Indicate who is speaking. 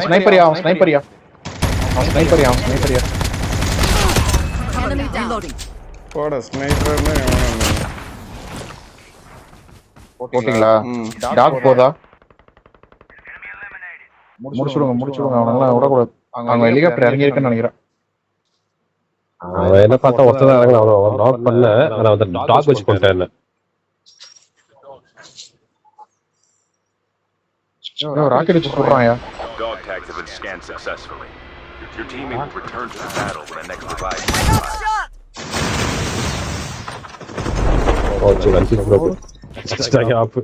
Speaker 1: ஸ்னைப்பரியா
Speaker 2: Enemy down.
Speaker 3: போட ஸ்னைப்பர்னு
Speaker 1: போட்டிங்களா? Talk போதா? முடிச்சுடுங்க அவனெல்லாம் விடக்கூடாது. அவங்க ஹெலிகாப்டர் இறங்கி இருக்குன்னு நினைக்கிறேன்.
Speaker 4: அவன் என்ன பார்த்தா ஒருத்தர் தான் இறங்கல, அவன் நாக் பண்ண நான் வந்து டாக் வச்சு கொண்டேன் என்ன.
Speaker 1: ராக்கெட் வச்சு சுடுறான்யா.
Speaker 5: Dog tags have been scanned successfully. Your teammate will return to the battle when the next revive.
Speaker 4: ஓ சரி, 6 ஆப்